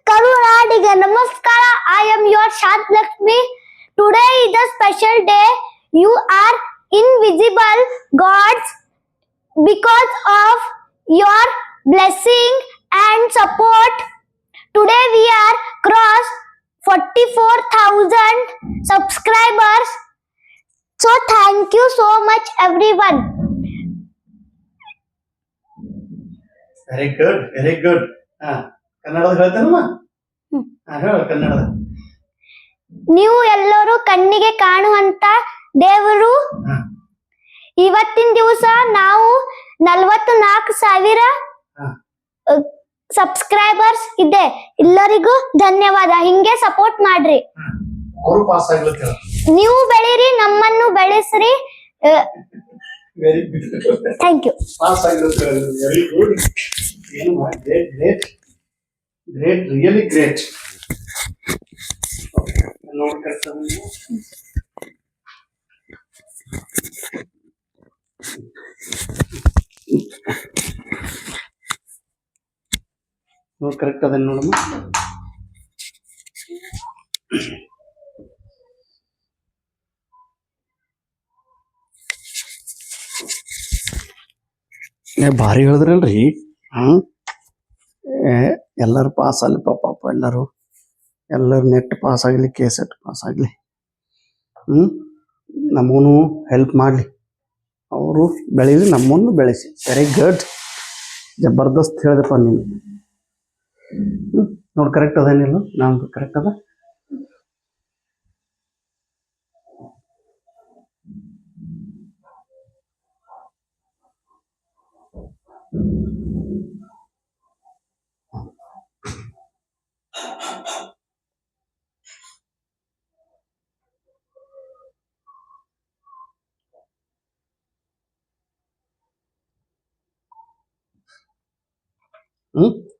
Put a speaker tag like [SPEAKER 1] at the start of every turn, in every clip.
[SPEAKER 1] Karunadiga Namaskara. I am your Shant Lakshmi. Today is a special day. You are invisible gods because of your blessing and support. Today we are cross 44,000 subscribers. So thank you so much everyone.
[SPEAKER 2] Very good, very good. ಕನ್ನಡದ ಹೇಳ್ತೇನಮ್ಮ? ಹೇಳು ಕನ್ನಡದ.
[SPEAKER 1] ನೀವು ಎಲ್ಲರೂ ಕಣ್ಣಿಗೆ ಕಾಣುವಂತ ದೇವರು. ಇವತ್ತಿನ ದಿವಸ ನಾವು 44,000 ಸಬ್ಸ್ಕ್ರೈಬರ್ಸ್ ಇದೆ. ಎಲ್ಲರಿಗೂ ಧನ್ಯವಾದ. ಹಿಂಗೆ ಸಪೋರ್ಟ್ ಮಾಡ್ರಿ.
[SPEAKER 2] ಅವರು ಪಾಸ್ ಆಗ್ಲಿಕ್ಕೆ
[SPEAKER 1] ನೀವು ಬೆಳೀರಿ, ನಮ್ಮನ್ನು ಬೆಳೆಸ್ರಿ.
[SPEAKER 2] Very good.
[SPEAKER 1] Thank you.
[SPEAKER 2] Pass ಆಗಿರುತ್ತೆ. Very good. ಏನು great great great, really great. ನೋಡಿ ಕರೆಕ್ಟ್ ಅದ ನೋಡಮ್ಮ. ಭಾರಿ ಹೇಳಿದ್ರಲ್ರಿ. ಎಲ್ಲರೂ ಪಾಸ್ ಆಗಲಿ ಪಾಪ, ಎಲ್ಲರೂ ನೆಟ್ ಪಾಸ್ ಆಗಲಿ, ಕೆಸೆಟ್ ಪಾಸ್ ಆಗಲಿ. ನಮಗೂ ಹೆಲ್ಪ್ ಮಾಡಲಿ, ಅವರು ಬೆಳೀಲಿ, ನಮ್ಮನ್ನು ಬೆಳೆಸಿ. ವೆರಿ ಗುಡ್, ಜಬರ್ದಸ್ತ್ ಹೇಳಿದಪ್ಪ ನೀನು. ನೋಡಿ ಕರೆಕ್ಟ್ ಅದೇನಿಲ್ಲ, ನಮ್ದು ಕರೆಕ್ಟ್ ಅದ.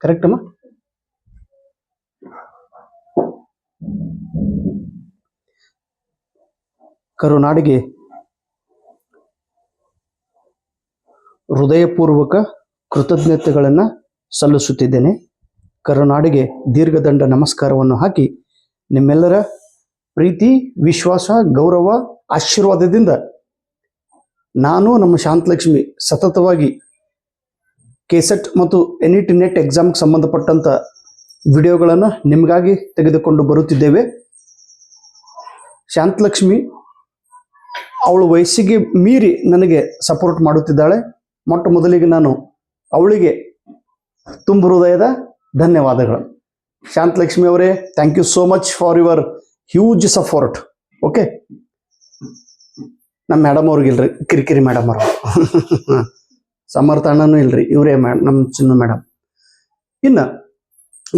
[SPEAKER 2] ಕರೆಕ್ಟ್ ಅಮ್ಮ. ಕರುನಾಡಿಗೆ ಹೃದಯಪೂರ್ವಕ ಕೃತಜ್ಞತೆಗಳನ್ನು ಸಲ್ಲಿಸುತ್ತಿದ್ದೇನೆ. ಕರುನಾಡಿಗೆ ದೀರ್ಘದಂಡ ನಮಸ್ಕಾರವನ್ನು ಹಾಕಿ ನಿಮ್ಮೆಲ್ಲರ ಪ್ರೀತಿ, ವಿಶ್ವಾಸ, ಗೌರವ, ಆಶೀರ್ವಾದದಿಂದ ನಾನು ನಮ್ಮ ಶಾಂತಲಕ್ಷ್ಮಿ ಸತತವಾಗಿ ಕೆಸೆಟ್ ಮತ್ತು ಎನ್ಇಟಿ ನೆಟ್ ಎಕ್ಸಾಮ್ಗೆ ಸಂಬಂಧಪಟ್ಟಂಥ ವಿಡಿಯೋಗಳನ್ನು ನಿಮಗಾಗಿ ತೆಗೆದುಕೊಂಡು ಬರುತ್ತಿದ್ದೇವೆ. ಶಾಂತಲಕ್ಷ್ಮಿ ಅವಳ ವಯಸ್ಸಿಗೆ ಮೀರಿ ನನಗೆ ಸಪೋರ್ಟ್ ಮಾಡುತ್ತಿದ್ದಾಳೆ. ಮೊಟ್ಟ ಮೊದಲಿಗೆ ನಾನು ಅವಳಿಗೆ ತುಂಬ ಹೃದಯದ ಧನ್ಯವಾದಗಳು. ಶಾಂತಲಕ್ಷ್ಮಿ ಅವರೇ, thank you so much for your huge support. Okay, ನಮ್ಮ ಮೇಡಮ್ ಅವ್ರಿಗಿಲ್ರಿ, ಕಿರಿಕಿರಿ ಮೇಡಮ್ ಅವರು. ಸಮರ್ಥ ಅಣ್ಣನೂ ಇಲ್ರಿ, ಇವರೇ ನಮ್ಮ ಚಿನ್ನು ಮೇಡಮ್. ಇನ್ನು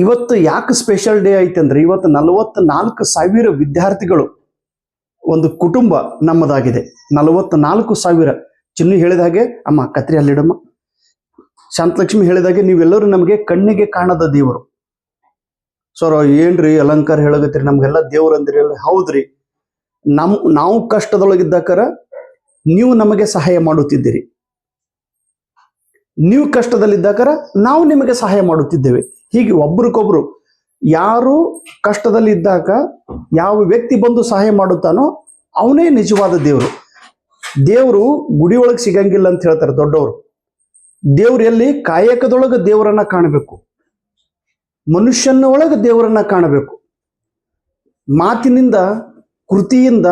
[SPEAKER 2] ಇವತ್ತು ಯಾಕೆ ಸ್ಪೆಷಲ್ ಡೇ ಐತೆ ಅಂದ್ರೆ, ಇವತ್ತು 44,000 ವಿದ್ಯಾರ್ಥಿಗಳು, ಒಂದು ಕುಟುಂಬ ನಮ್ಮದಾಗಿದೆ. 44,000. ಚಿನ್ನು ಹೇಳಿದ ಹಾಗೆ, ಅಮ್ಮ ಕತ್ರಿ ಅಲ್ಲಿಡಮ್ಮ. ಶಾಂತಲಕ್ಷ್ಮಿ ಹೇಳಿದ ಹಾಗೆ, ನೀವೆಲ್ಲರೂ ನಮಗೆ ಕಣ್ಣಿಗೆ ಕಾಣದ ದೇವರು. ಸರ್ ಏನ್ರಿ ಅಲಂಕಾರ ಹೇಳಗತ್ರಿ, ನಮ್ಗೆಲ್ಲ ದೇವ್ರು ಅಂದ್ರಿ. ಹೌದ್ರಿ, ನಾವು ಕಷ್ಟದೊಳಗಿದ್ದಾಕರ ನೀವು ನಮಗೆ ಸಹಾಯ ಮಾಡುತ್ತಿದ್ದೀರಿ. ನೀವು ಕಷ್ಟದಲ್ಲಿದ್ದಾಕರ ನಾವು ನಿಮಗೆ ಸಹಾಯ ಮಾಡುತ್ತಿದ್ದೇವೆ. ಹೀಗೆ ಒಬ್ರಿಗೊಬ್ರು, ಯಾರು ಕಷ್ಟದಲ್ಲಿ ಇದ್ದಾಗ ಯಾವ ವ್ಯಕ್ತಿ ಬಂದು ಸಹಾಯ ಮಾಡುತ್ತಾನೋ ಅವನೇ ನಿಜವಾದ ದೇವರು. ದೇವರು ಗುಡಿ ಒಳಗೆ ಸಿಗಂಗಿಲ್ಲ ಅಂತ ಹೇಳ್ತಾರೆ ದೊಡ್ಡವರು. ದೇವ್ರು ಎಲ್ಲಿ? ಕಾಯಕದೊಳಗೆ ದೇವರನ್ನ ಕಾಣಬೇಕು, ಮನುಷ್ಯನ ಒಳಗೆ ದೇವರನ್ನ ಕಾಣಬೇಕು. ಮಾತಿನಿಂದ, ಕೃತಿಯಿಂದ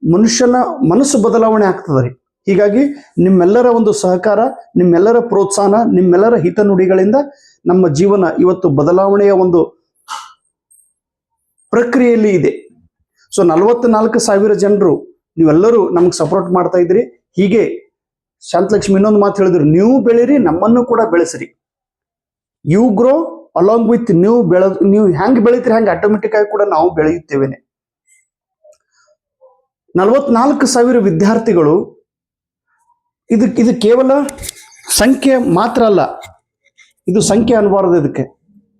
[SPEAKER 2] ಮನುಷ್ಯನ ಮನಸ್ಸು ಬದಲಾವಣೆ ಆಗ್ತದೆ ರೀ. ಹೀಗಾಗಿ ನಿಮ್ಮೆಲ್ಲರ ಒಂದು ಸಹಕಾರ, ನಿಮ್ಮೆಲ್ಲರ ಪ್ರೋತ್ಸಾಹ, ನಿಮ್ಮೆಲ್ಲರ ಹಿತನುಡಿಗಳಿಂದ ನಮ್ಮ ಜೀವನ ಇವತ್ತು ಬದಲಾವಣೆಯ ಒಂದು ಪ್ರಕ್ರಿಯೆಯಲ್ಲಿ ಇದೆ. ಸೊ 44,000 ಜನರು ನೀವೆಲ್ಲರೂ ನಮ್ಗೆ ಸಪೋರ್ಟ್ ಮಾಡ್ತಾ ಇದ್ರಿ. ಹೀಗೆ ಶಾಂತಲಕ್ಷ್ಮಿ ಇನ್ನೊಂದು ಮಾತು ಹೇಳಿದ್ರು, ನೀವು ಬೆಳೀರಿ, ನಮ್ಮನ್ನು ಕೂಡ ಬೆಳೆಸ್ರಿ. ಯು ಗ್ರೋ ಅಲಾಂಗ್ ವಿತ್ ನೀವು ಹೆಂಗೆ ಬೆಳೀತೀರಿ ಹಂಗೆ ಆಟೋಮೆಟಿಕ್ ಆಗಿ ಕೂಡ ನಾವು ಬೆಳೆಯುತ್ತೇವೆ. 44,000 ವಿದ್ಯಾರ್ಥಿಗಳು, ಇದು ಕೇವಲ ಸಂಖ್ಯೆ ಮಾತ್ರ ಅಲ್ಲ, ಇದು ಸಂಖ್ಯೆ ಅನ್ಬಾರದು.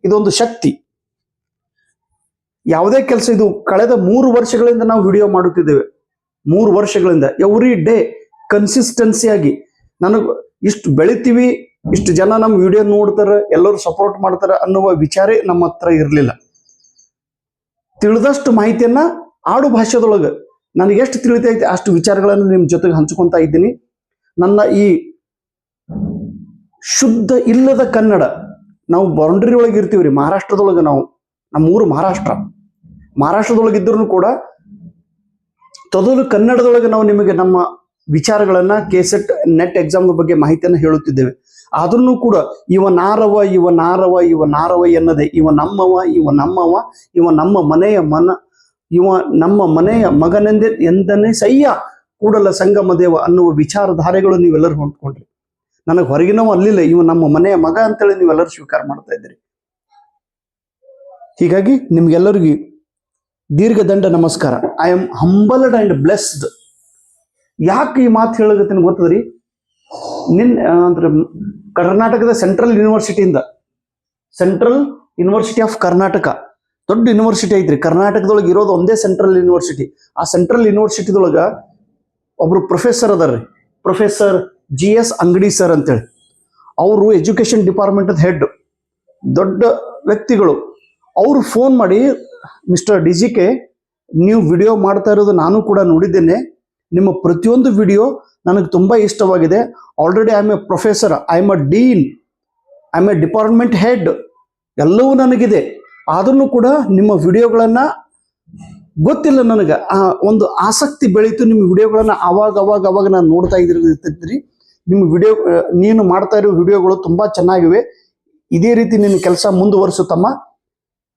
[SPEAKER 2] ಇದೊಂದು ಶಕ್ತಿ. ಯಾವುದೇ ಕೆಲಸ, ಇದು ಕಳೆದ 3 ವರ್ಷಗಳಿಂದ ನಾವು ವಿಡಿಯೋ ಮಾಡುತ್ತಿದ್ದೇವೆ. 3 ವರ್ಷಗಳಿಂದ ಎವ್ರಿ ಡೇ ಕನ್ಸಿಸ್ಟೆನ್ಸಿಯಾಗಿ ನನಗೆ ಇಷ್ಟು ಬೆಳಿತೀವಿ, ಇಷ್ಟು ಜನ ನಮ್ಮ ವಿಡಿಯೋ ನೋಡ್ತಾರೆ, ಎಲ್ಲರೂ ಸಪೋರ್ಟ್ ಮಾಡ್ತಾರೆ ಅನ್ನುವ ವಿಚಾರೇ ನಮ್ಮ ಹತ್ರ ಇರಲಿಲ್ಲ. ತಿಳಿದಷ್ಟು ಮಾಹಿತಿಯನ್ನ ಆಡು ಭಾಷೆದೊಳಗೆ ನನಗೆ ಎಷ್ಟು ತಿಳಿತೈತೆ ಅಷ್ಟು ವಿಚಾರಗಳನ್ನು ನಿಮ್ಮ ಜೊತೆಗೆ ಹಂಚ್ಕೊತಾ ಇದ್ದೀನಿ. ನನ್ನ ಈ ಶುದ್ಧ ಇಲ್ಲದ ಕನ್ನಡ, ನಾವು ಬೌಂಡ್ರಿ ಒಳಗೆ ಇರ್ತೀವಿ ರೀ, ಮಹಾರಾಷ್ಟ್ರದೊಳಗೆ. ನಮ್ಮೂರು ಮಹಾರಾಷ್ಟ್ರದೊಳಗೆ ಇದ್ರೂ ಕೂಡ ತೊದಲು ಕನ್ನಡದೊಳಗೆ ನಾವು ನಿಮಗೆ ನಮ್ಮ ವಿಚಾರಗಳನ್ನ ಕೆಸೆಟ್ ನೆಟ್ ಎಕ್ಸಾಮ್ ಬಗ್ಗೆ ಮಾಹಿತಿಯನ್ನು ಹೇಳುತ್ತಿದ್ದೇವೆ. ಆದ್ರೂ ಕೂಡ ಇವ ನಾರವ ಎನ್ನದೆ ಇವ ನಮ್ಮ ಮನೆಯ ಎಂದನೇ ಸಯ್ಯ ಕೂಡಲ ಸಂಗಮ ದೇವ ಅನ್ನುವ ವಿಚಾರಧಾರೆಗಳು ನೀವೆಲ್ಲರೂ ಹೊಂದ್ಕೊಂಡ್ರಿ. ನನಗೆ ಹೊರಗಿನವ ಅಲ್ಲಿಲ್ಲ, ಇವ ನಮ್ಮ ಮನೆಯ ಮಗ ಅಂತೇಳಿ ನೀವೆಲ್ಲರೂ ಸ್ವೀಕಾರ ಮಾಡ್ತಾ ಇದ್ದೀರಿ. ಹೀಗಾಗಿ ನಿಮ್ಗೆಲ್ಲರಿಗೂ ದೀರ್ಘದಂಡ ನಮಸ್ಕಾರ. I am humbled and blessed. ಯಾಕೆ ಈ ಮಾತು ಹೇಳಗತ್ತೀನಿ ಗೊತ್ತದ್ರಿ? ಅಂದ್ರೆ ಕರ್ನಾಟಕದ ಸೆಂಟ್ರಲ್ ಯೂನಿವರ್ಸಿಟಿ ಆಫ್ ಕರ್ನಾಟಕ ದೊಡ್ಡ ಯೂನಿವರ್ಸಿಟಿ ಐತ್ರಿ. ಕರ್ನಾಟಕದೊಳಗೆ ಇರೋದು ಒಂದೇ ಸೆಂಟ್ರಲ್ ಯೂನಿವರ್ಸಿಟಿ. ಆ ಸೆಂಟ್ರಲ್ ಯೂನಿವರ್ಸಿಟಿದೊಳಗ ಒಬ್ರು ಪ್ರೊಫೆಸರ್ ಅದಾರ್ರಿ, ಪ್ರೊಫೆಸರ್ GS ಅಂಗಡಿ ಸರ್ ಅಂತೇಳಿ. ಅವರು ಎಜುಕೇಶನ್ ಡಿಪಾರ್ಟ್ಮೆಂಟ್ ಹೆಡ್, ದೊಡ್ಡ ವ್ಯಕ್ತಿಗಳು. ಅವರು ಫೋನ್ ಮಾಡಿ, ಮಿಸ್ಟರ್ DGK, ನೀವು ವಿಡಿಯೋ ಮಾಡ್ತಾ ಇರೋದು ನಾನು ಕೂಡ ನೋಡಿದ್ದೇನೆ. ನಿಮ್ಮ ಪ್ರತಿಯೊಂದು ವಿಡಿಯೋ ನನಗೆ ತುಂಬಾ ಇಷ್ಟವಾಗಿದೆ. Already I am A professor, I am a dean, I am A department head, ಎಲ್ಲವೂ ನನಗಿದೆ. ಆದ್ರೂ ಕೂಡ ನಿಮ್ಮ ವಿಡಿಯೋಗಳನ್ನ ಗೊತ್ತಿಲ್ಲ ನನಗೆ, ಒಂದು ಆಸಕ್ತಿ ಬೆಳೀತು. ನಿಮ್ಮ ವಿಡಿಯೋಗಳನ್ನ ಅವಾಗ ನಾನು ನೋಡ್ತಾ ಇದ್ರಿ. ನಿಮ್ಮ ವಿಡಿಯೋ, ನೀನು ಮಾಡ್ತಾ ಇರೋ ವಿಡಿಯೋಗಳು ತುಂಬಾ ಚೆನ್ನಾಗಿವೆ. ಇದೇ ರೀತಿ ನಿನ್ನ ಕೆಲಸ ಮುಂದುವರಿಸುತ್ತಮ್ಮ.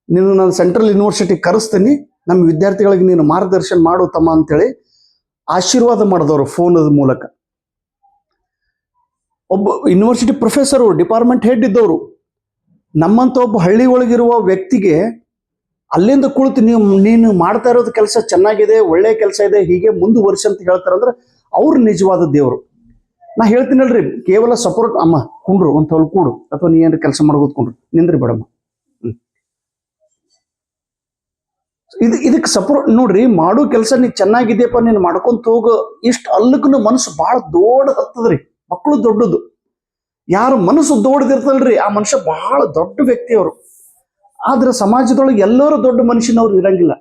[SPEAKER 2] ನೀನು ನಾನು ಸೆಂಟ್ರಲ್ ಯೂನಿವರ್ಸಿಟಿ ಕರೆಸ್ತೀನಿ, ನಮ್ಮ ವಿದ್ಯಾರ್ಥಿಗಳಿಗೆ ನೀನು ಮಾರ್ಗದರ್ಶನ ಮಾಡುತ್ತಮ್ಮ ಅಂತೇಳಿ ಆಶೀರ್ವಾದ ಮಾಡಿದವರು ಫೋನದ ಮೂಲಕ. ಒಬ್ಬ ಯೂನಿವರ್ಸಿಟಿ ಪ್ರೊಫೆಸರು, ಡಿಪಾರ್ಟ್ಮೆಂಟ್ ಹೆಡ್ ಇದ್ದವರು, ನಮ್ಮಂತ ಒಬ್ಬ ಹಳ್ಳಿ ಒಳಗಿರುವ ವ್ಯಕ್ತಿಗೆ ಅಲ್ಲಿಂದ ಕುಳಿತು ನೀನು ಮಾಡ್ತಾ ಇರೋದು ಕೆಲಸ ಚೆನ್ನಾಗಿದೆ, ಒಳ್ಳೆ ಕೆಲಸ ಇದೆ, ಹೀಗೆ ಮುಂದುವರಿಸಿ ಅಂತ ಹೇಳ್ತಾರಂದ್ರೆ ಅವ್ರು ನಿಜವಾದ ದೇವರು. ನಾ ಹೇಳ್ತೀನಲ್ರಿ, ಕೇವಲ ಸಪೋರ್ಟ್. ಅಮ್ಮ ಕುಂಡ್ರು, ಒಂದು ತೊಲ್ ಕೂಡು, ಅಥವಾ ನೀ ಏನಾರ ಕೆಲಸ ಮಾಡ್ಬೋದು, ಕುಂಡ್ರು, ನಿಂದ್ರಿ ಬೇಡಮ್ಮ. ಇದಕ್ಕೆ ಸಪೋರ್ಟ್ ನೋಡ್ರಿ. ಮಾಡೋ ಕೆಲಸ ನೀ ಚೆನ್ನಾಗಿದೆಯಪ್ಪ, ನೀನು ಮಾಡ್ಕೊಂತ ಹೋಗು. ಇಷ್ಟು ಅಲ್ಲಕ್ಕೂ ಮನಸ್ಸು ಬಹಳ ದೊಡ್ಡ ಹತ್ತದ್ರಿ. ಮಕ್ಕಳು ದೊಡ್ಡದು, ಯಾರು ಮನಸ್ಸು ದೊಡ್ಡದಿರ್ತಲ್ರಿ ಆ ಮನುಷ್ಯ ಬಹಳ ದೊಡ್ಡ ವ್ಯಕ್ತಿ ಅವರು. ಆದ್ರೆ ಸಮಾಜದೊಳಗೆ ಎಲ್ಲರೂ ದೊಡ್ಡ ಮನುಷ್ಯನವ್ರು ಇರಂಗಿಲ್ಲ.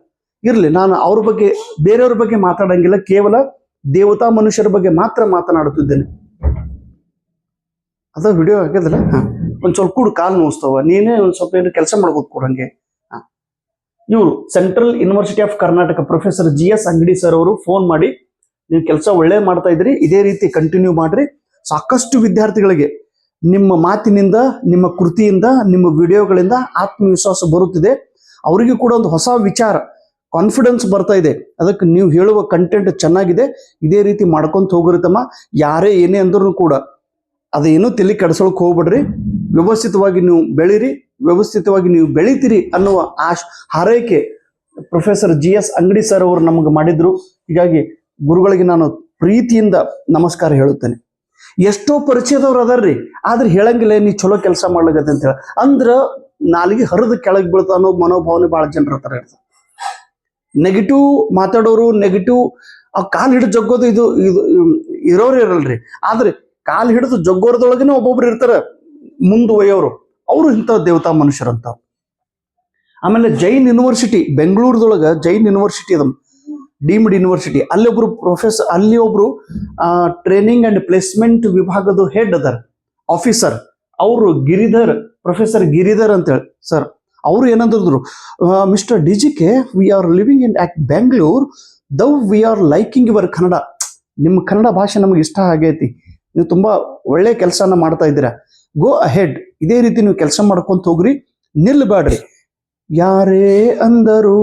[SPEAKER 2] ಇರ್ಲಿ, ನಾನು ಅವ್ರ ಬಗ್ಗೆ, ಬೇರೆಯವ್ರ ಬಗ್ಗೆ ಮಾತಾಡಂಗಿಲ್ಲ, ಕೇವಲ ದೇವತಾ ಮನುಷ್ಯರ ಬಗ್ಗೆ ಮಾತ್ರ ಮಾತನಾಡುತ್ತಿದ್ದೇನೆ. ಅದ ವಿಡಿಯೋ ಆಗಿದ್ರಲ್ಲ, ಒಂದ್ ಸ್ವಲ್ಪ ಕೂಡ ಕಾಲು ನೋಯಿಸ್ತಾವ, ನೀನೇ ಒಂದ್ ಸ್ವಲ್ಪ ಏನು ಕೆಲಸ ಮಾಡ್ಬೋದು ಕೊಡಂಗೆ. ಇವರು central university of Karnataka professor GS ಅಂಗಡಿ ಸರ್ ಅವರು ಫೋನ್ ಮಾಡಿ, ನೀವು ಕೆಲಸ ಒಳ್ಳೆ ಮಾಡ್ತಾ ಇದ್ರಿ, ಇದೇ ರೀತಿ ಕಂಟಿನ್ಯೂ ಮಾಡ್ರಿ. ಸಾಕಷ್ಟು ವಿದ್ಯಾರ್ಥಿಗಳಿಗೆ ನಿಮ್ಮ ಮಾತಿನಿಂದ, ನಿಮ್ಮ ಕೃತಿಯಿಂದ, ನಿಮ್ಮ ವಿಡಿಯೋಗಳಿಂದ ಆತ್ಮವಿಶ್ವಾಸ ಬರುತ್ತಿದೆ. ಅವರಿಗೂ ಕೂಡ ಒಂದು ಹೊಸ ವಿಚಾರ, ಕಾನ್ಫಿಡೆನ್ಸ್ ಬರ್ತಾ ಇದೆ. ಅದಕ್ಕೆ ನೀವು ಹೇಳುವ ಕಂಟೆಂಟ್ ಚೆನ್ನಾಗಿದೆ, ಇದೇ ರೀತಿ ಮಾಡ್ಕೊಂತ ಹೋಗಿರುತ್ತಮ್ಮ. ಯಾರೇ ಏನೇ ಅಂದ್ರೂ ಕೂಡ ಅದೇನೂ ತಲೆ ಕೆಡಿಸೋಳಕ್ ಹೋಗ್ಬಿಡ್ರಿ. ವ್ಯವಸ್ಥಿತವಾಗಿ ನೀವು ಬೆಳೀರಿ, ವ್ಯವಸ್ಥಿತವಾಗಿ ನೀವು ಬೆಳಿತೀರಿ ಅನ್ನುವ ಹಾರೈಕೆ ಪ್ರೊಫೆಸರ್ GS ಅಂಗಡಿ ಸರ್ ಅವರು ನಮಗೆ ಮಾಡಿದ್ರು. ಹೀಗಾಗಿ ಗುರುಗಳಿಗೆ ನಾನು ಪ್ರೀತಿಯಿಂದ ನಮಸ್ಕಾರ ಹೇಳುತ್ತೇನೆ. ಎಷ್ಟೋ ಪರಿಚಯದವ್ರು ಅದಾರ್ರಿ, ಆದ್ರೆ ಹೇಳಂಗಿಲ್ಲ ನೀ ಚಲೋ ಕೆಲಸ ಮಾಡ್ಲಾಗತ್ತೆ ಅಂತ ಹೇಳ. ಅಂದ್ರ ನಾಲಿಗೆ ಹರಿದು ಕೆಳಗೆ ಬೀಳ್ತಾ ಅನ್ನೋ ಮನೋಭಾವನೆ ಬಹಳ ಜನರ ಹತ್ರ ಇರ್ತದೆ. ನೆಗೆಟಿವ್ ಮಾತಾಡೋರು, ನೆಗೆಟಿವ್ ಕಾಲು ಹಿಡಿದು ಜಗ್ಗೋದು ಇದು ಇರೋರು ಇರಲ್ರಿ. ಆದ್ರೆ ಕಾಲು ಹಿಡಿದು ಜಗ್ಗೋರದೊಳಗನೆ ಒಬ್ಬೊಬ್ರು ಇರ್ತಾರೆ ಮುಂದುವರಿಯೋರು, ಅವರು ಇಂಥ ದೇವತಾ ಮನುಷ್ಯರಂತ. ಆಮೇಲೆ ಜೈನ್ ಯೂನಿವರ್ಸಿಟಿ, ಬೆಂಗಳೂರದೊಳಗ ಜೈನ್ ಯೂನಿವರ್ಸಿಟಿ ಅದ, ಡೀಮ್ಡ್ ಯೂನಿವರ್ಸಿಟಿ. ಅಲ್ಲಿ ಒಬ್ರು ಪ್ರೊಫೆಸರ್, ಅಲ್ಲಿ ಒಬ್ರು ಟ್ರೈನಿಂಗ್ ಅಂಡ್ ಪ್ಲೇಸ್ಮೆಂಟ್ ವಿಭಾಗದ ಹೆಡ್ ಅದಾರ, ಆಫೀಸರ್. ಅವರು ಪ್ರೊಫೆಸರ್ ಗಿರಿಧರ್ ಅಂತೇಳಿ ಸರ್. ಅವರು ಏನಂದ್ರು, mister DGK, we are living in at Bengaluru, thou we are liking your Kannada. ನಿಮ್ಮ ಕನ್ನಡ ಭಾಷೆ ನಮ್ಗೆ ಇಷ್ಟ ಆಗೈತಿ, ನೀವು ತುಂಬಾ ಒಳ್ಳೆ ಕೆಲಸನ ಮಾಡ್ತಾ ಇದ್ದೀರಾ, ಗೋ ಅಹೆಡ್, ಇದೇ ರೀತಿ ನೀವು ಕೆಲಸ ಮಾಡ್ಕೊಂತ ಹೋಗ್ರಿ, ನಿಲ್ಬೇಡ್ರಿ. ಯಾರೇ ಅಂದರು,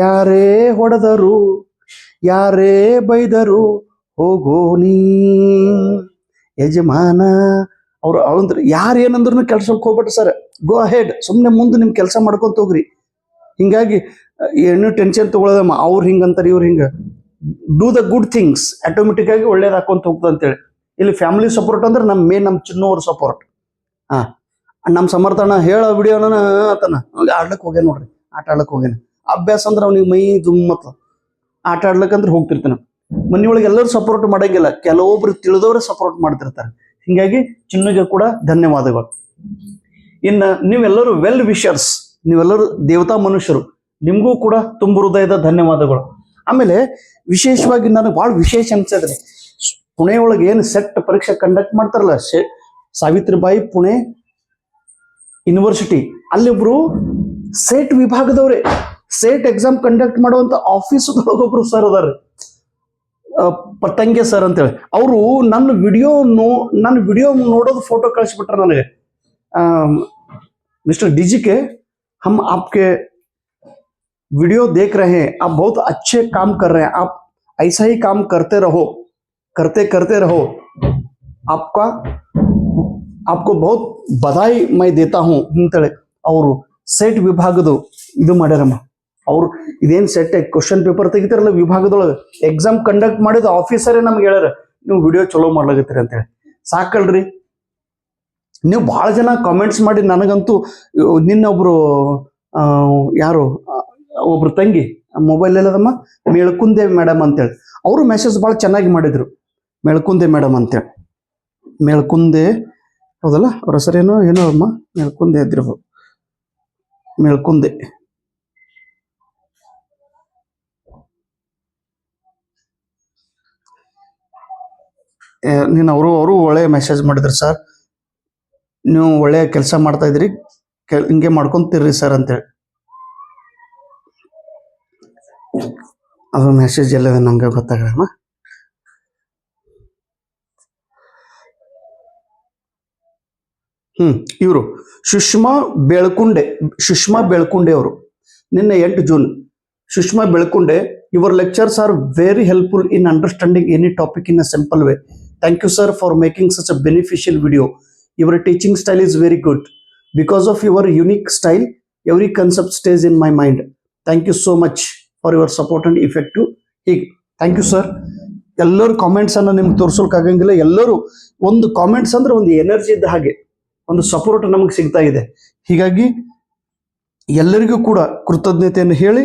[SPEAKER 2] ಯಾರೇ ಹೊಡೆದರು, ಯಾರೇ ಬೈದರು, ಹೋಗೋ ನೀ ಯಜಮಾನ. ಅವ್ರು ಯಾರೇನಂದ್ರು ಕೆಲ್ಸಕ್ಕೆ ಹೋಗ್ಬಿಟ್ರಿ ಸರ್, ಗೋ ಅಹೆಡ್, ಸುಮ್ಮನೆ ಮುಂದೆ ನಿಮ್ ಕೆಲಸ ಮಾಡ್ಕೊಂತ ಹೋಗ್ರಿ. ಹಿಂಗಾಗಿ ಏನು ಟೆನ್ಷನ್ ತಗೊಳ್ಳೋದಮ್ಮ. ಅವ್ರು ಹಿಂಗಂತಾರೆ, ಇವ್ರು ಹಿಂಗ. Do the good things, automatic ಆಗಿ ಒಳ್ಳೇದು ಹಾಕೊಂತ ಹೋಗ್ತದೆ ಅಂತೇಳಿ. ಇಲ್ಲಿ ಫ್ಯಾಮಿಲಿ ಸಪೋರ್ಟ್ ಅಂದ್ರೆ ನಮ್ಮ ಚಿನ್ನೋರ್ ಸಪೋರ್ಟ್. ನಮ್ಮ ಸಮರ್ಥನ ಹೇಳೋ ವಿಡಿಯೋನ ಆತನ ಆಡ್ಲಕ್ಕೆ ಹೋಗ್ಯಾನ ನೋಡ್ರಿ, ಆಟ ಆಡ್ಲಕ್ಕೆ ಹೋಗ್ಯಾನ. ಅಭ್ಯಾಸ ಅಂದ್ರೆ ಅವ್ನಿಗೆ ಮೈ ಜುಮ್ಮತ್ತ, ಆಟ ಆಡ್ಲಕ್ಕಂದ್ರೆ ಹೋಗ್ತಿರ್ತಾನೆ. ಮನೆಯೊಳಗೆ ಎಲ್ಲರೂ ಸಪೋರ್ಟ್ ಮಾಡಂಗಿಲ್ಲ, ಕೆಲವೊಬ್ರು ತಿಳಿದವ್ರೆ ಸಪೋರ್ಟ್ ಮಾಡ್ತಿರ್ತಾರೆ. ಹಿಂಗಾಗಿ ಚಿನ್ನುಗೆ ಕೂಡ ಧನ್ಯವಾದಗಳು. ಇನ್ನು ನೀವೆಲ್ಲರೂ ವೆಲ್ ವಿಷರ್ಸ್, ನೀವೆಲ್ಲರೂ ದೇವತಾ ಮನುಷ್ಯರು, ನಿಮಗೂ ಕೂಡ ತುಂಬ ಹೃದಯದ ಧನ್ಯವಾದಗಳು. ಆಮೇಲೆ ವಿಶೇಷವಾಗಿ ನನಗೆ ಭಾಳ ವಿಶೇಷ ಅನ್ಸಿದ್ರಿ, ಪುಣೆ ಒಳಗೆ ಏನು ಸೆಟ್ ಪರೀಕ್ಷೆ ಕಂಡಕ್ಟ್ ಮಾಡ್ತಾರಲ್ಲ, ಸಾವಿತ್ರಿಬಾಯಿ ಪುಣೆ ಯೂನಿವರ್ಸಿಟಿ, ಅಲ್ಲಿಬ್ರು ಸೇಟ್ ವಿಭಾಗದವ್ರೆ, ಸೇಟ್ ಎಕ್ಸಾಮ್ ಕಂಡಕ್ಟ್ ಮಾಡುವಂತ ಆಫೀಸದೊಳಗೊಬ್ರು ಸರ್ ಅದಾರ, ಪತಂಗೆ ಸರ್ ಅಂತೇಳಿ. ಅವರು ನನ್ನ ವಿಡಿಯೋ ನೋಡೋದು ಫೋಟೋ ಕಳಿಸ್ಬಿಟ್ರ ನನಗೆ. मिस्टर डीजी के हम आपके वीडियो देख रहे हैं, आप बहुत अच्छे काम कर रहे हैं, आप ऐसा ही काम करते रहो, करते रहो, आपको बहुत बधाई मैं देता हूँ ಅಂತೇಳಿ ಅವರು ಸೆಟ್ ವಿಭಾಗದ ಇದು ಮಾಡ್ಯಾರಮ್ಮ. ಅವ್ರು ಇದೇನ್ ಸೆಟ್ ಕ್ವಶನ್ ಪೇಪರ್ ತೆಗಿತಾರಲ್ಲ ವಿಭಾಗದೊಳಗೆ, ಎಕ್ಸಾಮ್ ಕಂಡಕ್ಟ್ ಮಾಡಿದ ಆಫೀಸರೇ ನಮ್ಗೆ ಹೇಳ್ಯಾರ ನೀವು ವಿಡಿಯೋ ಚಲೋ ಮಾಡ್ಲಾಗತ್ತೀರಿ ಅಂತೇಳಿ. ಸಾಕಲ್ರಿ, ನೀವು ಭಾಳ ಜನ ಕಾಮೆಂಟ್ಸ್ ಮಾಡಿ. ನನಗಂತೂ ನಿನ್ನೊಬ್ರು ಯಾರು ಒಬ್ರು ತಂಗಿ ಮೊಬೈಲ್ ಎಲ್ಲದಮ್ಮ, ಮೇಳ್ಕುಂದೆ ಮೇಡಮ್ ಅಂತೇಳಿ, ಅವರು ಮೆಸೇಜ್ ಭಾಳ ಚೆನ್ನಾಗಿ ಮಾಡಿದ್ರು. ಮೇಳ್ಕುಂದೆ ಮೇಡಮ್ ಅಂತೇಳಿ, ಮೇಳ್ಕುಂದೆ ಹೌದಲ್ಲ ಅವ್ರ ಹೆಸರೇನೋ ಏನೋ ಅಮ್ಮ, ಮೇಳ್ಕುಂದೆ ಇದ್ದಿರ್ಬೋದು, ಮೇಳ್ಕುಂದೆ. ನೀನು ಅವರು ಒಳ್ಳೆ ಮೆಸೇಜ್ ಮಾಡಿದ್ರು, ಸರ್ ನೀವು ಒಳ್ಳೆಯ ಕೆಲಸ ಮಾಡ್ತಾ ಇದ್ರಿ, ಹಿಂಗೆ ಮಾಡ್ಕೊಂತೀರ್ರಿ ಸರ್ ಅಂತೇಳಿ. ಅದು ಮೆಸೇಜ್ ಎಲ್ಲದ ನಂಗೆ ಗೊತ್ತಾಗಲ್ಲ. ಇವರು ಸುಷ್ಮಾ ಬೆಳ್ಕುಂಡೆ ಅವರು ನಿನ್ನೆ 8 June. Sushma Belkunde, your lectures are very helpful in understanding any topic in a simple way. Thank you sir for making such a beneficial video. Your teaching style is very good. Because of your unique style, every concept stays in my mind. Thank you so much for your support and effective. Thank you sir. ಎಲ್ಲರೂ comments ಅನ್ನು ನಿಮ್ಗೆ ತೋರಿಸೋಕ್ಕಾಗಂಗಿಲ್ಲ. ಎಲ್ಲರೂ ಒಂದು comments ಅಂದ್ರೆ ಒಂದು energy ಇದ್ದ ಹಾಗೆ, ಒಂದು ಸಪೋರ್ಟ್ ನಮಗೆ ಸಿಗ್ತಾ ಇದೆ. ಹೀಗಾಗಿ ಎಲ್ಲರಿಗೂ ಕೂಡ ಕೃತಜ್ಞತೆಯನ್ನು ಹೇಳಿ,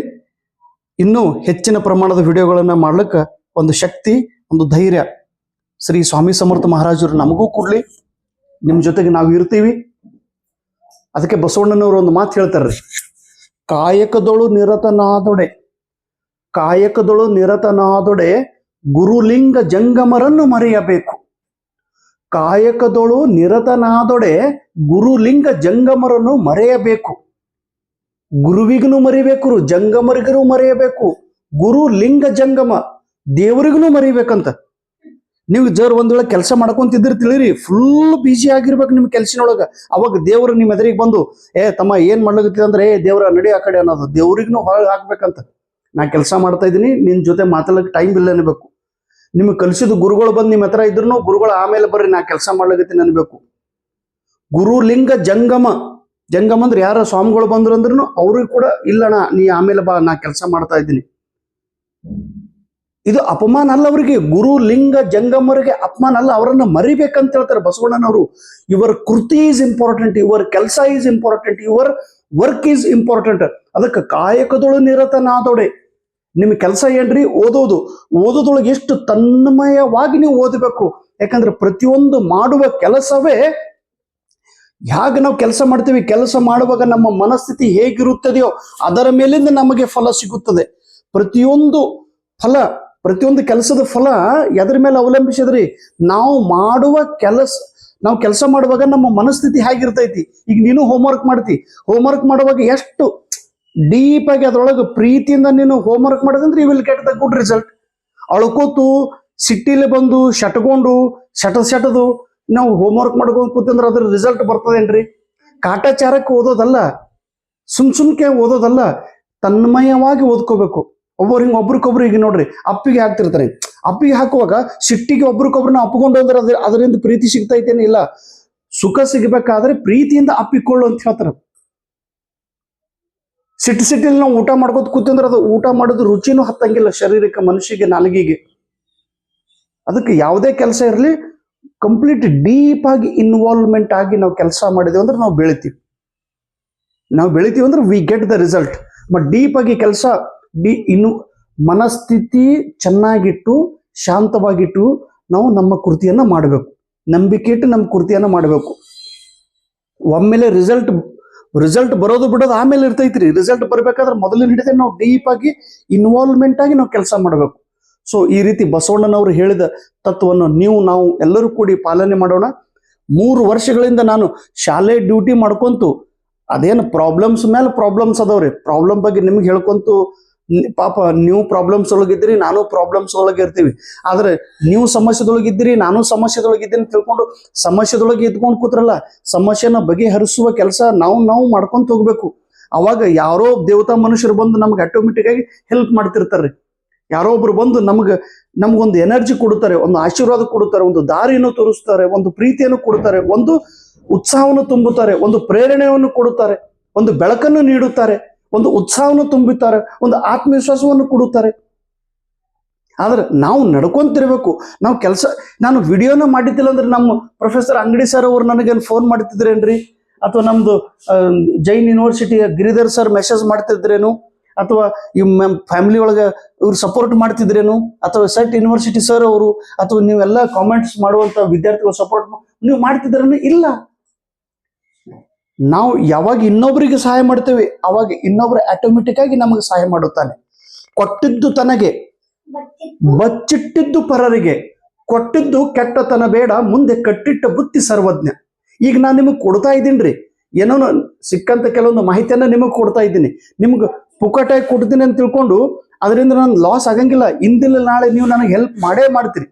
[SPEAKER 2] ಇನ್ನೂ ಹೆಚ್ಚಿನ ಪ್ರಮಾಣದ ವಿಡಿಯೋಗಳನ್ನು ಮಾಡ್ಲಿಕ್ಕೆ ಒಂದು ಶಕ್ತಿ, ಒಂದು ಧೈರ್ಯ ಶ್ರೀ ಸ್ವಾಮಿ ಸಮರ್ಥ ಮಹಾರಾಜರು ನಮಗೂ ಕೊಡ್ಲಿ. ನಿಮ್ಮ ಜೊತೆಗೆ ನಾವು ಇರ್ತೀವಿ. ಅದಕ್ಕೆ ಬಸವಣ್ಣನವರು ಒಂದು ಮಾತು ಹೇಳ್ತಾರ್ರಿ, ಕಾಯಕದೊಳು ನಿರತನಾದೊಡೆ ಗುರುಲಿಂಗ ಜಂಗಮರನ್ನು ಮರೆಯಬೇಕು. ಕಾಯಕದೊಳು ನಿರತನಾದೊಡೆ ಗುರುಲಿಂಗ ಜಂಗಮರನ್ನು ಮರೆಯಬೇಕು. ಗುರುವಿಗೂ ಮರಿಬೇಕು, ಜಂಗಮರಿಗೂ ಮರೆಯಬೇಕು. ಗುರು ಲಿಂಗ ಜಂಗಮ ದೇವರಿಗೂ ಮರಿಬೇಕಂತ. ನೀವು ಒಂದ್ ವೇಳೆ ಕೆಲಸ ಮಾಡ್ಕೊಂತಿದ್ರಿ ತಿಳಿರಿ, ಫುಲ್ ಬಿಜಿ ಆಗಿರ್ಬೇಕು ನಿಮ್ ಕೆಲ್ಸಿನೊಳಗ. ಅವಾಗ ದೇವ್ರು ನಿಮ್ ಎದುರಿಗೆ ಬಂದು ತಮ್ಮ ಏನ್ ಮಾಡ್ಲಾಗತ್ತಿದ್ರೆ ದೇವ್ರ ನಡಿ ಆ ಕಡೆ ಅನ್ನೋದು, ದೇವ್ರಿಗೂ ಹೊರಗೆ ಹಾಕ್ಬೇಕಂತ. ನಾ ಕೆಲಸ ಮಾಡ್ತಾ ಇದ್ದೀನಿ, ನಿನ್ ಜೊತೆ ಮಾತಾಡಕ್ಕೆ ಟೈಮ್ ಇಲ್ಲ ಅನ್ಬೇಕು. ನಿಮ್ಗೆ ಕಲಿಸಿದ ಗುರುಗಳು ಬಂದು ನಿಮ್ಮ ಹತ್ರ ಇದ್ರು, ಗುರುಗಳು ಆಮೇಲೆ ಬರ್ರಿ ನಾ ಕೆಲಸ ಮಾಡ್ಲಾಗತ್ತೀನಿ ಅನ್ಬೇಕು. ಗುರು ಲಿಂಗ ಜಂಗಮ ಅಂದ್ರೆ ಯಾರ ಸ್ವಾಮಿಗಳು ಬಂದ್ರು ಅಂದ್ರೂ ಅವ್ರಿಗೆ ಕೂಡ ಇಲ್ಲಣ್ಣ ನೀ ಆಮೇಲೆ ಬಾ, ನಾ ಕೆಲಸ ಮಾಡ್ತಾ ಇದ್ದೀನಿ. ಇದು ಅಪಮಾನ ಅಲ್ಲ ಅವರಿಗೆ. ಗುರು ಲಿಂಗ ಜಂಗಮರಿಗೆ ಅಪಮಾನ ಅಲ್ಲ, ಅವರನ್ನ ಮರಿಬೇಕಂತ ಹೇಳ್ತಾರೆ ಬಸವಣ್ಣನವರು. ಯುವರ್ ಕೃತಿ ಈಸ್ ಇಂಪಾರ್ಟೆಂಟ್, ಯುವರ್ ಕೆಲಸ is important, your work is important. ಅದಕ್ಕೆ ಕಾಯಕದೊಳು ನಿರತನಾದೊಡೆ. ನಿಮ್ ಕೆಲಸ ಏನ್ರಿ? ಓದೋದೊಳಗೆ ಎಷ್ಟು ತನ್ಮಯವಾಗಿ ನೀವು ಓದಬೇಕು. ಯಾಕಂದ್ರೆ ಪ್ರತಿಯೊಂದು ಮಾಡುವ ಕೆಲಸವೇ ಹೇಗೆ ನಾವು ಕೆಲಸ ಮಾಡ್ತೀವಿ, ಕೆಲಸ ಮಾಡುವಾಗ ನಮ್ಮ ಮನಸ್ಥಿತಿ ಹೇಗಿರುತ್ತದೆಯೋ ಅದರ ಮೇಲಿಂದ ನಮಗೆ ಫಲ ಸಿಗುತ್ತದೆ. ಪ್ರತಿಯೊಂದು ಕೆಲಸದ ಫಲ ಎದ್ರ ಮೇಲೆ ಅವಲಂಬಿಸಿದ್ರಿ? ನಾವು ಕೆಲಸ ಮಾಡುವಾಗ ನಮ್ಮ ಮನಸ್ಥಿತಿ ಹೇಗಿರ್ತೈತಿ. ಈಗ ನೀನು ಹೋಮ್ವರ್ಕ್ ಮಾಡ್ತಿ, ಹೋಮ್ವರ್ಕ್ ಮಾಡುವಾಗ ಎಷ್ಟು ಡೀಪ್ ಆಗಿ ಅದ್ರೊಳಗೆ ಪ್ರೀತಿಯಿಂದ ನೀನು ಹೋಮ್ವರ್ಕ್ ಮಾಡೋದಂದ್ರೆ you will get the good result. ಅಳ್ಕೋತು ಸಿಟ್ಟಿಲಿ ಬಂದು ಶಟದು ನಾವು ಹೋಮ್ವರ್ಕ್ ಮಾಡ್ಕೊಂಡು ಕೂತಂದ್ರೆ ಅದ್ರ ರಿಸಲ್ಟ್ ಬರ್ತದೇನ್ರಿ? ಕಾಟಾಚಾರಕ್ಕೆ ಓದೋದಲ್ಲ, ಸುಮ್ಕೆ ಓದೋದಲ್ಲ, ತನ್ಮಯವಾಗಿ ಓದ್ಕೋಬೇಕು. ಒಬ್ರಿಗೊಬ್ರು ಈಗ ನೋಡ್ರಿ, ಅಪ್ಪಿಗೆ ಹಾಕ್ತಿರ್ತಾರೆ. ಅಪ್ಪಿಗೆ ಹಾಕುವಾಗ ಸಿಟ್ಟಿಗೆ ಒಬ್ರಿಗೊಬ್ರನ್ನ ಅಪ್ಪಿಕೊಂಡು ಅಂದ್ರೆ ಅದರಿಂದ ಪ್ರೀತಿ ಸಿಗ್ತೈತೇನೆ ಇಲ್ಲ. ಸುಖ ಸಿಗಬೇಕಾದ್ರೆ ಪ್ರೀತಿಯಿಂದ ಅಪ್ಪಿಕೊಳ್ಳು ಅಂತ ಹೇಳ್ತಾರ. ಸಿಟ್ಟಿಲಿ ನಾವು ಊಟ ಮಾಡ್ಕೋತ ಕೂತಂದ್ರೆ ಅದು ಊಟ ಮಾಡೋದು ರುಚಿನೂ ಹತ್ತಂಗಿಲ್ಲ ಶರೀರಕ್ಕೆ, ಮನುಷ್ಯಗೆ, ನಾಲಿಗೆಗೆ. ಅದಕ್ಕೆ ಯಾವುದೇ ಕೆಲಸ ಇರಲಿ, ಕಂಪ್ಲೀಟ್ ಡೀಪ್ ಆಗಿ ಇನ್ವಾಲ್ವ್ಮೆಂಟ್ ಆಗಿ ನಾವು ಕೆಲಸ ಮಾಡಿದೇವೆ ಅಂದ್ರೆ ನಾವು ಬೆಳಿತೀವಿ ಅಂದ್ರೆ we get the result. But deep ಆಗಿ ಕೆಲಸ ಇನ್ನು ಮನಸ್ಥಿತಿ ಚೆನ್ನಾಗಿಟ್ಟು ಶಾಂತವಾಗಿಟ್ಟು ನಾವು ನಮ್ಮ ಕೃತಿಯನ್ನ ಮಾಡಬೇಕು. ನಂಬಿಕೆ ಇಟ್ಟು ನಮ್ಮ ಕೃತಿಯನ್ನು ಮಾಡಬೇಕು. ಒಮ್ಮೆಲೆ ರಿಸಲ್ಟ್ ಬರೋದು ಬಿಡೋದು ಆಮೇಲೆ ಇರ್ತೈತ್ರಿ. ರಿಸಲ್ಟ್ ಬರ್ಬೇಕಾದ್ರೆ ಮೊದಲಿನ ಹಿಡಿದೇ ನಾವು ಡೀಪ್ ಆಗಿ ಇನ್ವಾಲ್ವ್ಮೆಂಟ್ ಆಗಿ ನಾವು ಕೆಲಸ ಮಾಡಬೇಕು. ಸೊ ಈ ರೀತಿ ಬಸವಣ್ಣನವರು ಹೇಳಿದ ತತ್ವವನ್ನು ನಾವು ಎಲ್ಲರೂ ಕೂಡಿ ಪಾಲನೆ ಮಾಡೋಣ. 3 ವರ್ಷಗಳಿಂದ ನಾನು ಶಾಲೆ ಡ್ಯೂಟಿ ಮಾಡ್ಕೊಂತು ಅದೇನು ಪ್ರಾಬ್ಲಮ್ಸ್ ಮೇಲೆ ಪ್ರಾಬ್ಲಮ್ಸ್ ಅದಾವ್ರಿ. ಪ್ರಾಬ್ಲಮ್ ಬಗ್ಗೆ ನಿಮ್ಗೆ ಹೇಳ್ಕೊಂತು ಪಾಪ ನೀವು ಪ್ರಾಬ್ಲಮ್ಸ್ ಒಳಗಿದ್ದೀರಿ, ನಾನು ಪ್ರಾಬ್ಲಮ್ಸ್ ಒಳಗೆ ಇರ್ತೀವಿ. ಆದ್ರೆ ನೀವು ಸಮಸ್ಯೆದೊಳಗಿದ್ದೀರಿ, ನಾನು ಸಮಸ್ಯೆದೊಳಗಿದ್ದೀನಿ ತಿಳ್ಕೊಂಡು ಸಮಸ್ಯೆದೊಳಗೆ ಇದ್ಕೊಂಡು ಕೂತ್ರಲ್ಲ, ಸಮಸ್ಯೆನ ಬಗೆಹರಿಸುವ ಕೆಲಸ ನಾವು ಮಾಡ್ಕೊಂತ ಹೋಗ್ಬೇಕು. ಅವಾಗ ಯಾರೋ ದೇವತಾ ಮನುಷ್ಯರು ಬಂದು ನಮ್ಗೆ ಆಟೋಮೆಟಿಕ್ ಆಗಿ ಹೆಲ್ಪ್ ಮಾಡ್ತಿರ್ತಾರೆ. ಯಾರೋ ಒಬ್ರು ಬಂದು ನಮ್ಗೊಂದು ಎನರ್ಜಿ ಕೊಡುತ್ತಾರೆ, ಒಂದು ಆಶೀರ್ವಾದ ಕೊಡುತ್ತಾರೆ, ಒಂದು ದಾರಿಯನ್ನು ತೋರಿಸ್ತಾರೆ, ಒಂದು ಪ್ರೀತಿಯನ್ನು ಕೊಡುತ್ತಾರೆ, ಒಂದು ಉತ್ಸಾಹವನ್ನು ತುಂಬುತ್ತಾರೆ, ಒಂದು ಪ್ರೇರಣೆಯನ್ನು ಕೊಡುತ್ತಾರೆ, ಒಂದು ಬೆಳಕನ್ನು ನೀಡುತ್ತಾರೆ, ಒಂದು ಉತ್ಸಾಹವನ್ನು ತುಂಬುತ್ತಾರೆ, ಒಂದು ಆತ್ಮವಿಶ್ವಾಸವನ್ನು ಕೊಡುತ್ತಾರೆ. ಆದ್ರೆ ನಾವು ನಡ್ಕೊಂತಿರ್ಬೇಕು. ನಾವು ನಾನು ವಿಡಿಯೋನ ಮಾಡಿದ್ದಿಲ್ಲ ಅಂದ್ರೆ ನಮ್ಮ ಪ್ರೊಫೆಸರ್ ಅಂಗಡಿ ಸರ್ ಅವರು ನನಗೇನು ಫೋನ್ ಮಾಡ್ತಿದ್ರೇನ್ರಿ, ಅಥವಾ ನಮ್ದು ಜೈನ್ ಯೂನಿವರ್ಸಿಟಿಯ ಗಿರಿಧರ್ ಸರ್ ಮೆಸೇಜ್ ಮಾಡ್ತಿದ್ರೇನು, ಅಥವಾ ಈ ಫ್ಯಾಮಿಲಿ ಒಳಗೆ ಇವ್ರು ಸಪೋರ್ಟ್ ಮಾಡ್ತಿದ್ರೇನು, ಅಥವಾ ಸೆಟ್ ಯೂನಿವರ್ಸಿಟಿ ಸರ್ ಅವರು, ಅಥವಾ ನೀವೆಲ್ಲ ಕಾಮೆಂಟ್ಸ್ ಮಾಡುವಂತ ವಿದ್ಯಾರ್ಥಿಗಳು ಸಪೋರ್ಟ್ ನೀವು ಮಾಡ್ತಿದ್ರೇನು? ಇಲ್ಲ. ನಾವು ಯಾವಾಗ ಇನ್ನೊಬ್ಬರಿಗೆ ಸಹಾಯ ಮಾಡ್ತೇವೆ ಅವಾಗ ಇನ್ನೊಬ್ರು ಆಟೋಮೆಟಿಕ್ ಆಗಿ ನಮಗೆ ಸಹಾಯ ಮಾಡುತ್ತಾನೆ. ಕೊಟ್ಟಿದ್ದು ತನಗೆ, ಬಚ್ಚಿಟ್ಟಿದ್ದು ಪರರಿಗೆ, ಕೊಟ್ಟಿದ್ದು ಕೆಟ್ಟತನ ಬೇಡ, ಮುಂದೆ ಕಟ್ಟಿಟ್ಟ ಬುತ್ತಿ ಸರ್ವಜ್ಞ. ಈಗ ನಾನು ನಿಮಗೆ ಕೊಡ್ತಾ ಇದ್ದೀನ್ರಿ, ಏನೋ ಸಿಕ್ಕಂತ ಕೆಲವೊಂದು ಮಾಹಿತಿಯನ್ನ ನಿಮಗೆ ಕೊಡ್ತಾ ಇದ್ದೀನಿ. ನಿಮ್ಗೆ ಪುಕ್ಕಟಾಗಿ ಕೊಡ್ತೀನಿ ಅಂತ ತಿಳ್ಕೊಂಡು ಅದರಿಂದ ನಾನು ಲಾಸ್ ಆಗಂಗಿಲ್ಲ. ಇಂದಿಲ್ಲ ನಾಳೆ ನೀವು ನನಗೆ ಹೆಲ್ಪ್ ಮಾಡೇ ಮಾಡ್ತೀರಿ.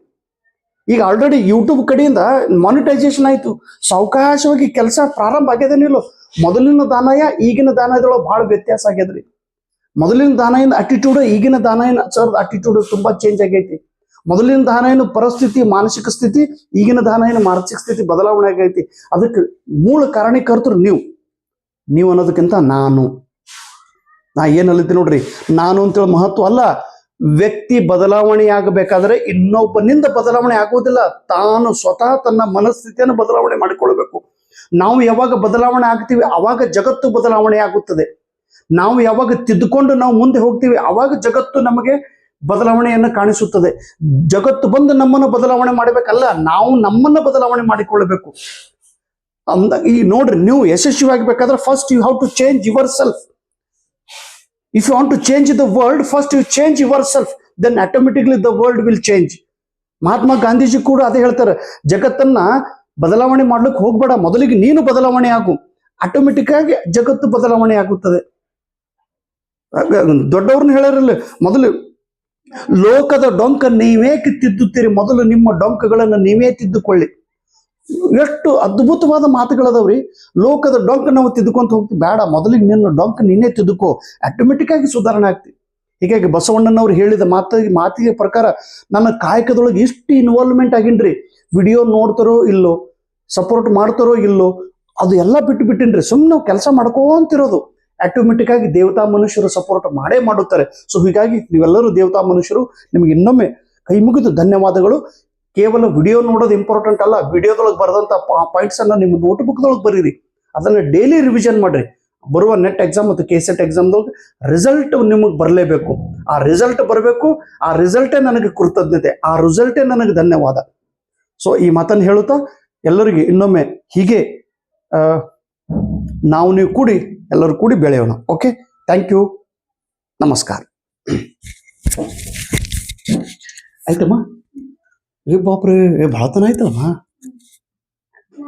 [SPEAKER 2] ಈಗ ಆಲ್ರೆಡಿ ಯೂಟ್ಯೂಬ್ ಕಡೆಯಿಂದ ಮಾನಿಟೈಸೇಷನ್ ಆಯ್ತು, ಸಾವಕಾಶವಾಗಿ ಕೆಲಸ ಪ್ರಾರಂಭ ಆಗ್ಯದೇನಿಲ್ಲ. ಮೊದಲಿನ ದಾನಯ ಈಗಿನ ದಾನಯದೊಳಗೆ ಬಹಳ ವ್ಯತ್ಯಾಸ ಆಗ್ಯದ್ರಿ. ಮೊದಲಿನ ದಾನಯನ ಅಟಿಟ್ಯೂಡ್ ಈಗಿನ ದಾನಯನ ಅಟಿಟ್ಯೂಡ್ ತುಂಬಾ ಚೇಂಜ್ ಆಗೈತಿ. ಮೊದಲಿನ ದಾನಯನ ಪರಿಸ್ಥಿತಿ ಮಾನಸಿಕ ಸ್ಥಿತಿ, ಈಗಿನ ದಾನಯನ ಮಾನಸಿಕ ಸ್ಥಿತಿ ಬದಲಾವಣೆ ಆಗೈತಿ. ಅದಕ್ಕೆ ಮೂಲ ಕಾರಣೀಕರ್ತರು ನೀವು ಅನ್ನೋದಕ್ಕಿಂತ ನಾ ಏನ್ ಅಲ್ಲಿದ್ದೆ ನೋಡ್ರಿ, ನಾನು ಅಂತೇಳಿ ಮಹತ್ವ ಅಲ್ಲ. ವ್ಯಕ್ತಿ ಬದಲಾವಣೆ ಆಗಬೇಕಾದ್ರೆ ಇನ್ನೊಬ್ಬನಿಂದ ಬದಲಾವಣೆ ಆಗುವುದಿಲ್ಲ, ತಾನು ಸ್ವತಃ ತನ್ನ ಮನಸ್ಥಿತಿಯನ್ನು ಬದಲಾವಣೆ ಮಾಡಿಕೊಳ್ಬೇಕು. ನಾವು ಯಾವಾಗ ಬದಲಾವಣೆ ಆಗ್ತೀವಿ ಅವಾಗ ಜಗತ್ತು ಬದಲಾವಣೆ ಆಗುತ್ತದೆ. ನಾವು ಯಾವಾಗ ತಿದ್ದುಕೊಂಡು ನಾವು ಮುಂದೆ ಹೋಗ್ತೀವಿ ಅವಾಗ ಜಗತ್ತು ನಮಗೆ ಬದಲಾವಣೆಯನ್ನು ಕಾಣಿಸುತ್ತದೆ. ಜಗತ್ತು ಬಂದು ನಮ್ಮನ್ನು ಬದಲಾವಣೆ ಮಾಡಬೇಕಲ್ಲ, ನಾವು ನಮ್ಮನ್ನು ಬದಲಾವಣೆ ಮಾಡಿಕೊಳ್ಳಬೇಕು. ಈ ನೋಡ್ರಿ, ನೀವು ಯಶಸ್ವಿಯಾಗಬೇಕಾದ್ರೆ first you have to change your self. If you want to change the world, first you change yourself, then automatically the world will change. Mahatma Gandhiji ಕೂಡ ಅದೇ ಹೇಳ್ತಾರೆ, ಜಗತ್ತನ್ನ ಬದಲಾವಣೆ ಮಾಡ್ಲಿಕ್ಕೆ ಹೋಗ್ಬೇಡ, ಮೊದಲಿಗೆ ನೀನು ಬದಲಾವಣೆ ಆಗು, ಆಟೋಮೆಟಿಕ್ ಆಗಿ ಜಗತ್ತು ಬದಲಾವಣೆ ಆಗುತ್ತದೆ. ದೊಡ್ಡವ್ರನ್ನ ಹೇಳಿರಲ್ಲ, ಮೊದಲು ಲೋಕದ ಡೊಂಕ ನೀವೇಕೆ ತಿದ್ದುತ್ತೀರಿ, ಮೊದಲು ನಿಮ್ಮ ಡೊಂಕಗಳನ್ನು ನೀವೇ ತಿದ್ದುಕೊಳ್ಳಿ. ಎಷ್ಟು ಅದ್ಭುತವಾದ ಮಾತುಗಳದವ್ರಿ. ಲೋಕದ ಡೊಂಕ ನಾವು ತಿದ್ದುಕೊಂತ ಹೋಗ್ತೀವಿ, ಬೇಡ, ಮೊದಲಿಗೆ ನಿನ್ನ ಡೊಂಕ ನೀನೇ ತಿದ್ದುಕೋ, ಆಟೋಮೆಟಿಕ್ ಆಗಿ ಸುಧಾರಣೆ ಆಗ್ತೀವಿ. ಹೀಗಾಗಿ ಬಸವಣ್ಣನವ್ರು ಹೇಳಿದ ಮಾತಿಗೆ ಪ್ರಕಾರ ನನ್ನ ಕಾಯಕದೊಳಗೆ ಇಷ್ಟು ಇನ್ವಾಲ್ವ್ಮೆಂಟ್ ಆಗಿನ್ರಿ. ವಿಡಿಯೋ ನೋಡ್ತಾರೋ ಇಲ್ಲೋ, ಸಪೋರ್ಟ್ ಮಾಡ್ತಾರೋ ಇಲ್ಲೋ, ಅದು ಎಲ್ಲ ಬಿಟ್ಟಿನ್ರಿ. ಸುಮ್ಮನೆ ನಾವು ಕೆಲಸ ಮಾಡ್ಕೊಂತಿರೋದು, ಆಟೋಮೆಟಿಕ್ ಆಗಿ ದೇವತಾ ಮನುಷ್ಯರು ಸಪೋರ್ಟ್ ಮಾಡೇ ಮಾಡುತ್ತಾರೆ. ಸೊ ಹೀಗಾಗಿ ನೀವೆಲ್ಲರೂ ದೇವತಾ ಮನುಷ್ಯರು. ನಿಮ್ಗೆ ಇನ್ನೊಮ್ಮೆ ಕೈ ಮುಗಿದು ಧನ್ಯವಾದಗಳು. ಕೇವಲ ವಿಡಿಯೋ ನೋಡೋದು ಇಂಪಾರ್ಟೆಂಟ್ ಅಲ್ಲ, ವಿಡಿಯೋದೊಳಗೆ ಬರೆದಂಥ ಪಾಯಿಂಟ್ಸ್ ಅನ್ನ ನಿಮ್ಮ ನೋಟ್ಬುಕ್ದೊಳಗೆ ಬರೀರಿ, ಅದನ್ನ ಡೈಲಿ ರಿವಿಷನ್ ಮಾಡ್ರಿ. ಬರುವ ನೆಟ್ ಎಕ್ಸಾಮ್ ಮತ್ತು ಕೆಸೆಟ್ ಎಕ್ಸಾಮ್ದೊಳಗೆ ರಿಸಲ್ಟ್ ನಿಮಗೆ ಬರಲೇಬೇಕು. ಆ ರಿಸಲ್ಟ್ ಬರಬೇಕು, ಆ ರಿಸಲ್ಟೇ ನನಗೆ ಕೃತಜ್ಞತೆ, ಆ ರಿಸಲ್ಟೇ ನನಗೆ ಧನ್ಯವಾದ. ಸೊ ಈ ಮಾತನ್ನು ಹೇಳುತ್ತಾ ಎಲ್ಲರಿಗೆ ಇನ್ನೊಮ್ಮೆ ಹೀಗೆ ನೀವು ಕೂಡಿ ಎಲ್ಲರೂ ಕೂಡಿ ಬೆಳೆಯೋಣ. ಓಕೆ, ಥ್ಯಾಂಕ್ ಯು, ನಮಸ್ಕಾರ. ಆಯ್ತಮ್ಮ, ಏ ಬಾಪ್ರೆ, ಭಾಳತನ ಆಯ್ತಮ್ಮ.